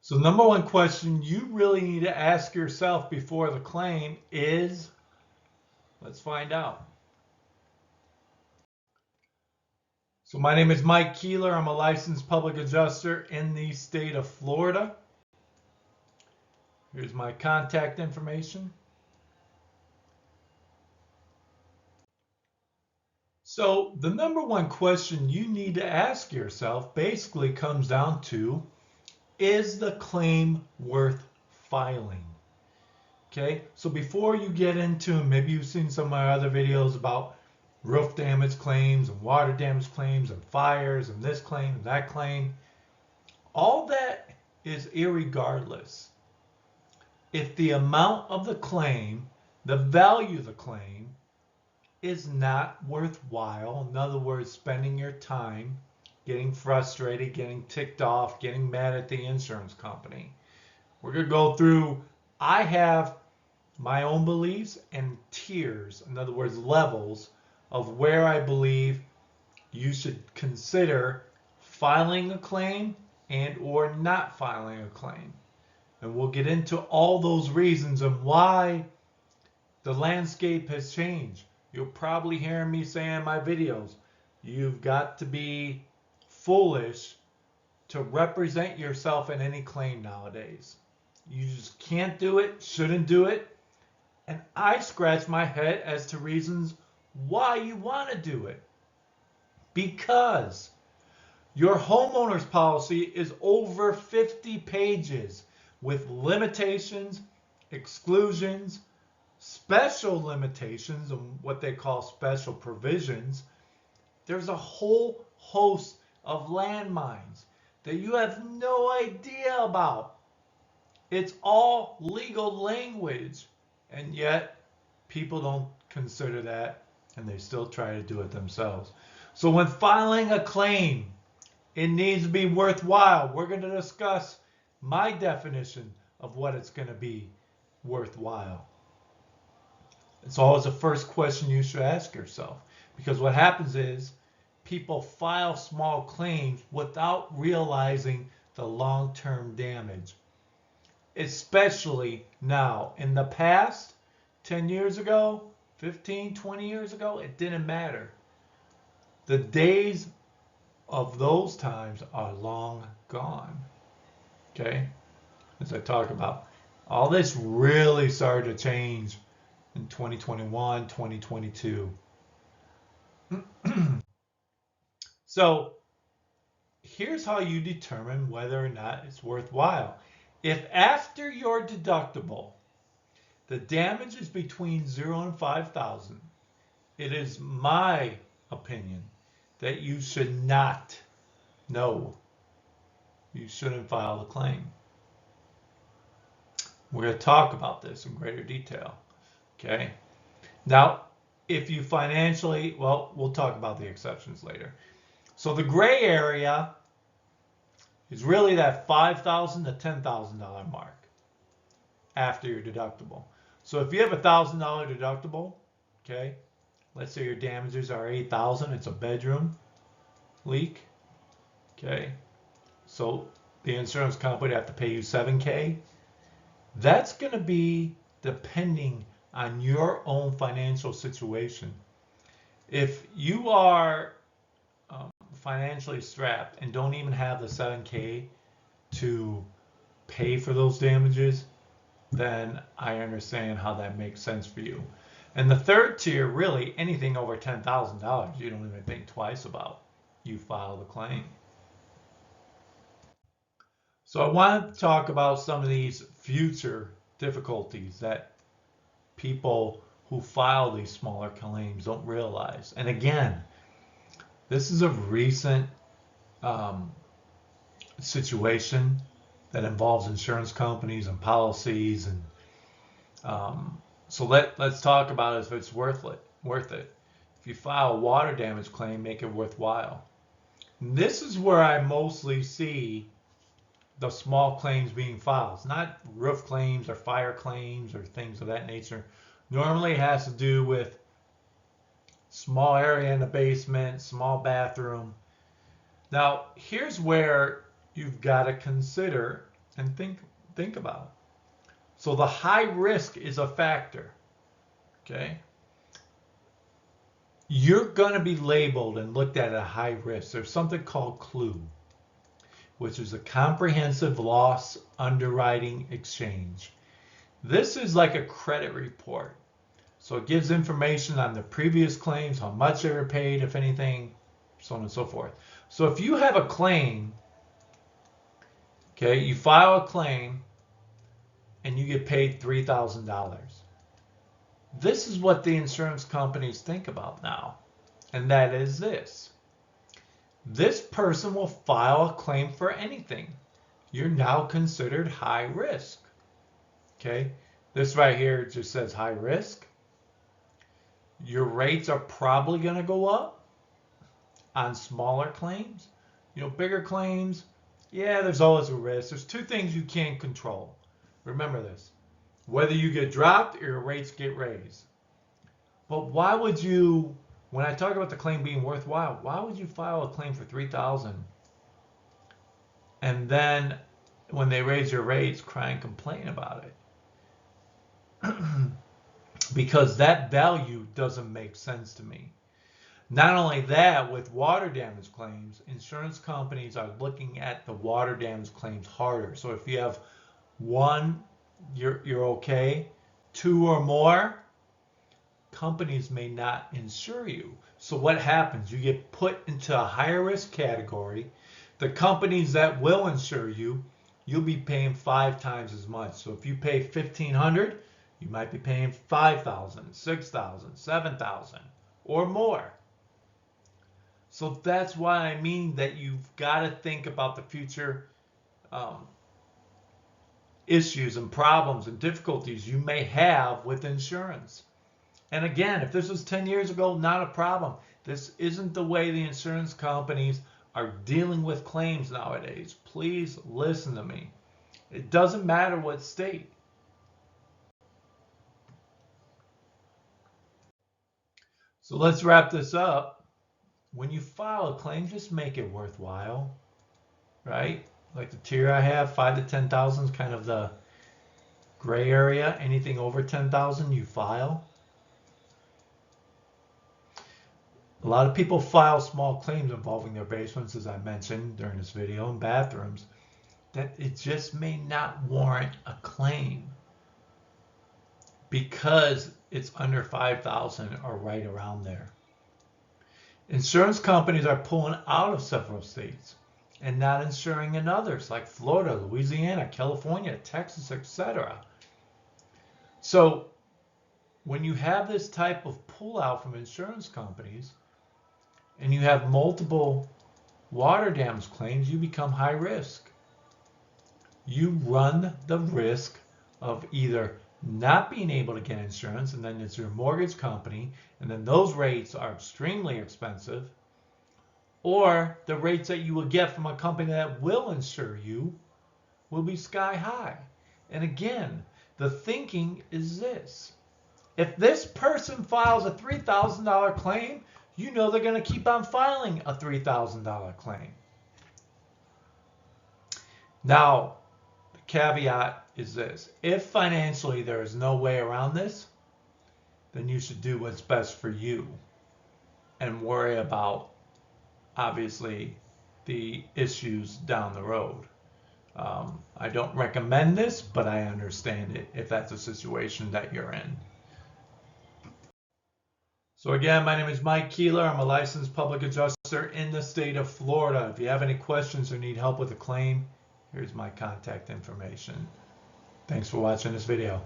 So number one question you really need to ask yourself before the claim is, let's find out. So my name is Mike Keeler. I'm a licensed public adjuster in the state of Florida. Here's my contact information. So the number one question you need to ask yourself basically comes down to, is the claim worth filing? Okay, so before you get into, maybe you've seen some of my other videos about roof damage claims and water damage claims and fires and this claim and that claim. All that is irregardless. If the amount of the claim, the value of the claim, is not worthwhile, in other words, spending your time getting frustrated, getting ticked off, getting mad at the insurance company. We're going to go through, I have my own beliefs and tiers, in other words, levels of where I believe you should consider filing a claim and or not filing a claim. And we'll get into all those reasons and why the landscape has changed. You'll probably hear me say in my videos, you've got to be foolish to represent yourself in any claim nowadays. You just can't do it, shouldn't do it. And I scratch my head as to reasons why you want to do it. Because your homeowner's policy is over 50 pages with limitations, exclusions, special limitations, and what they call special provisions. There's a whole host of landmines that you have no idea about. It's all legal language, and yet people don't consider that, and they still try to do it themselves. So when filing a claim, it needs to be worthwhile. We're going to discuss my definition of what it's going to be worthwhile. It's always the first question you should ask yourself, because what happens is people file small claims without realizing the long-term damage. Especially now. In the past, 10 years ago, 15, 20 years ago, it didn't matter. The days of those times are long gone. Okay? As I talk about, all this really started to change in 2021, 2022. So here's how you determine whether or not it's worthwhile. If after your deductible, the damage is between 0 and 5,000, it is my opinion that you should not, no, you shouldn't file the claim. We're going to talk about this in greater detail. Okay. Now, if you financially, well, we'll talk about the exceptions later. So the gray area is really that $5,000 to $10,000 mark after your deductible. So if you have $1,000 deductible, okay, let's say your damages are $8,000, it's a bedroom leak, okay, so the insurance company would have to pay you $7,000. That's going to be depending on your own financial situation. If you are financially strapped and don't even have the $7,000 to pay for those damages, then I understand how that makes sense for you. And the third tier, really, anything over $10,000, you don't even think twice about. You file the claim. So I want to talk about some of these future difficulties that people who file these smaller claims don't realize. And again, this is a recent situation that involves insurance companies and policies, and so let's talk about if it's worth it. If you file a water damage claim, make it worthwhile. And this is where I mostly see the small claims being filed. It's not roof claims or fire claims or things of that nature. Normally it has to do with small area in the basement, small bathroom. Now, here's where you've got to consider And think about it. So the high risk is a factor. Okay? You're going to be labeled and looked at high risk. There's something called CLUE, which is a comprehensive loss underwriting exchange. This is like a credit report. So it gives information on the previous claims, how much they were paid, if anything, so on and so forth. So if you have a claim, okay, you file a claim and you get paid $3,000. This is what the insurance companies think about now, and that is this. This person will file a claim for anything. You're now considered high risk. Okay, this right here just says high risk. Your rates are probably going to go up on smaller claims. You know, bigger claims, yeah, there's always a risk. There's two things you can't control. Remember this. Whether you get dropped or your rates get raised. But why would you, when I talk about the claim being worthwhile, why would you file a claim for $3,000 and then when they raise your rates, cry and complain about it? Because that value doesn't make sense to me. Not only that, with water damage claims, insurance companies are looking at the water damage claims harder. So if you have one, you're okay. Two or more, companies may not insure you. So what happens? You get put into a higher risk category. The companies that will insure you, you'll be paying 5 times as much. So if you pay $1,500, you might be paying $5,000, $6,000, $7,000 or more. So that's why I mean that you've got to think about the future issues and problems and difficulties you may have with insurance. And again, if this was 10 years ago, not a problem. This isn't the way the insurance companies are dealing with claims nowadays. Please listen to me. It doesn't matter what state. So let's wrap this up. When you file a claim, just make it worthwhile, right? Like the tier I have, 5 to 10,000 is kind of the gray area. Anything over 10,000, you file. A lot of people file small claims involving their basements, as I mentioned during this video, and bathrooms, that it just may not warrant a claim because it's under 5,000 or right around there. Insurance companies are pulling out of several states and not insuring in others like Florida, Louisiana, California, Texas, etc. So when you have this type of pullout from insurance companies and you have multiple water damage claims, you become high risk. You run the risk of either not being able to get insurance, and then it's your mortgage company, and then those rates are extremely expensive, or the rates that you will get from a company that will insure you will be sky high. And again, the thinking is this. If this person files a $3,000 claim, you know they're going to keep on filing a $3,000 claim. Now, the caveat is this. If financially there is no way around this, then you should do what's best for you and worry about, obviously, the issues down the road. I don't recommend this, but I understand it if that's a situation that you're in. So again, my name is Mike Keeler. I'm a licensed public adjuster in the state of Florida. If you have any questions or need help with a claim, here's my contact information. Thanks for watching this video.